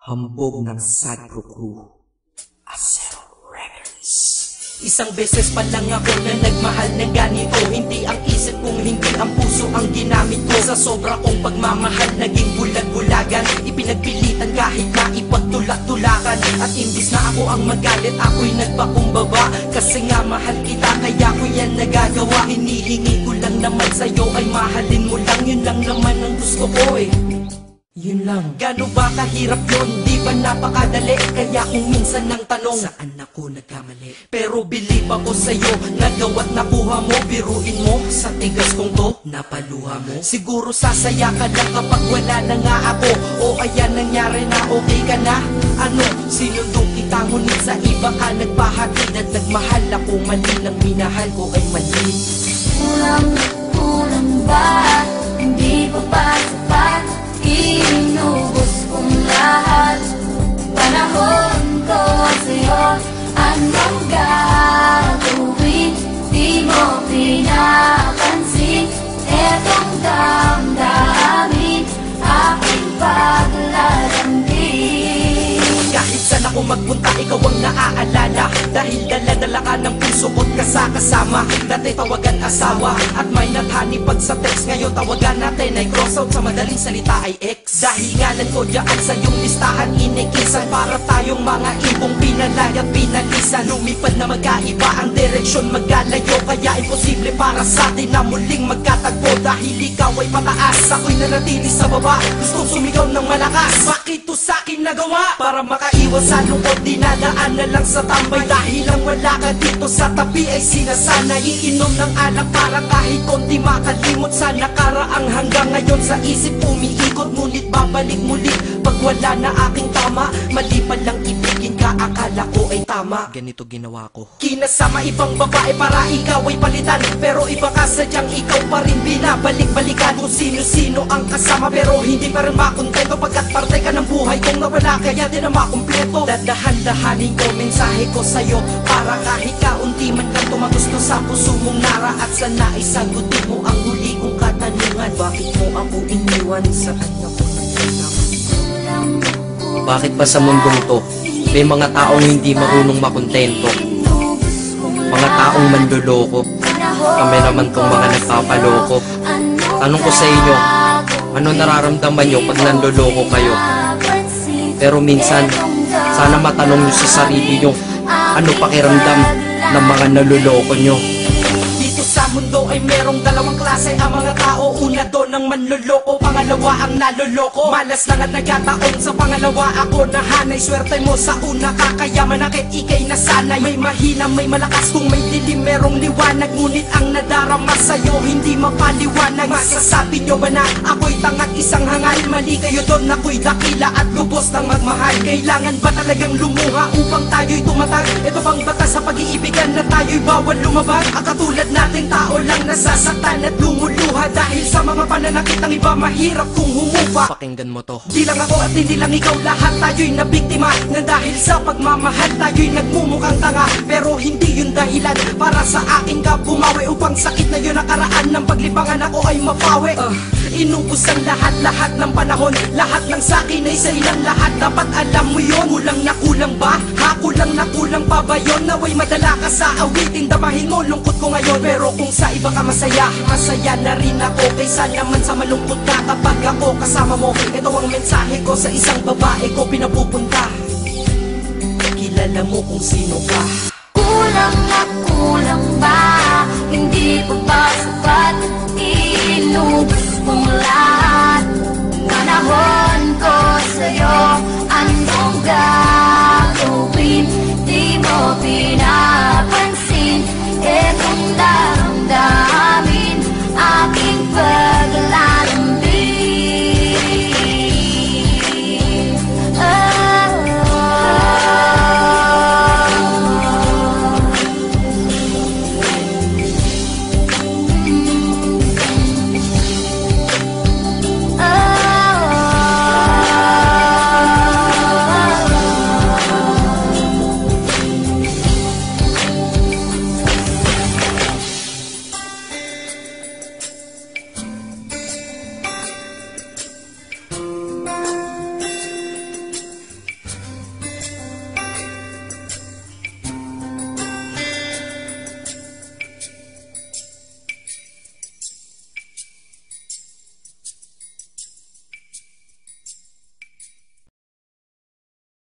Hambog ng Sadpro Crew, Acero Records. Isang beses pa lang ako na nagmahal ng ganito. Hindi ang isip kong hindi ang puso ang ginamit ko. Sa sobra kong pagmamahal naging bulag-bulagan. Ipinagpilitan kahit na ipagtulak-tulakan. At imbis na ako ang magalit, ako'y nagpakumbaba. Kasi nga mahal kita, kaya ko yan nagagawa. Hinihingi ko lang naman sa'yo ay mahalin mo lang. Yun lang naman ang gusto ko eh. Yun lang. Gano ba kahirap yun? Di ba napakadali? Kaya kung minsan nang tanong, saan ako nagkamali? Pero believe ako sa'yo, nagawa't nakuha mo. Biruin mo, sa tigas kong to, napaluha mo. Siguro sasaya ka lang kapag wala na nga ako. O ayan nangyari na, okay ka na? Ano, sinundong kita ngunit sa iba ka nagpahatid. At nagmahal ako, mali ng minahal ko ay mali. Kulang ba? Hindi pa ba sapat? Inubos kong lahat. Panahon ko sa'yo, anong gagawin? Di mo pinapansin etong damdamin, aking paglalambing. Kahit saan ako magpunta, ikaw ang naaalala. Dahil dala-dala ka ng puso ko't kasama. Dati tawagan asawa at may nathani pag sa text. Ngayon tawagan natin ay cross out, sa madaling salita ay ex. Dahil ngalan ko dyan sa iyong listahan inikisan. Para tayong mga ibong pinalay at pinalisan. Lumipad na magkaiba ang direksyon, magkalayo. Kaya imposible para sa atin na muling magkatagpo. Dahil ikaw ay pataas, ako'y nanatili sa baba. Gustong sumigaw ng malakas, bakit to sa'kin nagawa? Para makaiwas sa lungkot, dinadaan na lang sa tambay. Dahil lang wala ka dito sa tabi ay sinasanay. Iinom ng alak para kahit konti makalimot sa nakaraang. Hanggang ngayon sa isip umiikot, ngunit babalik muli pag wala na aking tama. Mali pa lang ibigin ka, akala ko ay tama. Ganito ginawa ko, kinasama ibang babae para ikaw ay palitan. Pero iba ka sadyang ikaw pa rin binabalik-balikan. Kung sino-sino ang kasama pero hindi pa rin makontento. Pagkat parte ka ng buhay kong nawala, kaya din na makumpleto. Dadahan-dahanin ko mensahe ko sa'yo, para kahit kaunti man kang tumagusto sa puso mong nara. At sana isagutin mo ang huli kong katanungan, bakit mo ako iniwan? Saan ako nagtanong? Bakit ba sa mundong to, may mga taong hindi marunong makontento? Mga taong manloloko. Kami naman tong mga nagpapaloko. Tanong ko sa inyo, ano nararamdaman nyo pag nanloloko kayo? Pero minsan, sana matanong nyo sa sarili nyo, ano pakiramdam ng mga naluloko nyo? Dito sa mundo ay merong dalawang klase ang mga tao. Una doon ang manloloko, pangalawa ang naloloko. Malas lang at nagkataon sa pangalawa ako nahanay. Swerte mo sa una, kakayaman akit ikay nasanay. May mahina, may malakas, kung may dilim merong liwanag. Ngunit ang nadarama sa'yo hindi mapaliwanag. Masasabi nyo ba na ako'y tangat isang hangal? Mali kayo doon, ako'y dakila at lubos ng magmahal. Kailangan ba talagang lumuha upang tayo'y tumatag? Ito bang batas sa pag-iibigan na tayo'y bawal lumabag? Ang katulad nating tao lang nasasaktan at lumuluha dahil sa mga pananakit ng iba, mahirap kung humupa. Pakinggan mo to. Di lang ako at hindi lang ikaw, lahat tayo'y nabiktima. Na dahil sa pagmamahal tayo'y nagmumukhang tanga. Pero hindi yun dahilan para sa akin ka bumawi. Upang sakit na yun nakaraan ng paglibangan ako ay mapawi. Inubos ang lahat-lahat ng panahon. Lahat ng sakin ay sa ilang lahat. Dapat alam mo yun. Kulang na kulang ba? Ha? Kulang na kulang pa ba yun? Naway madala ka sa awitin, damahin mo lungkot ko ngayon. Pero kung sa iba ka masaya, masaya na rin ako. Kaysa naman sa malungkot ka kapag ako kasama mo. Ito ang mensahe ko sa isang babae ko pinapupunta. Kilala mo kung sino ka. Kulang na kulang ba? Hindi pa ba sapat? Inubos kong lahat.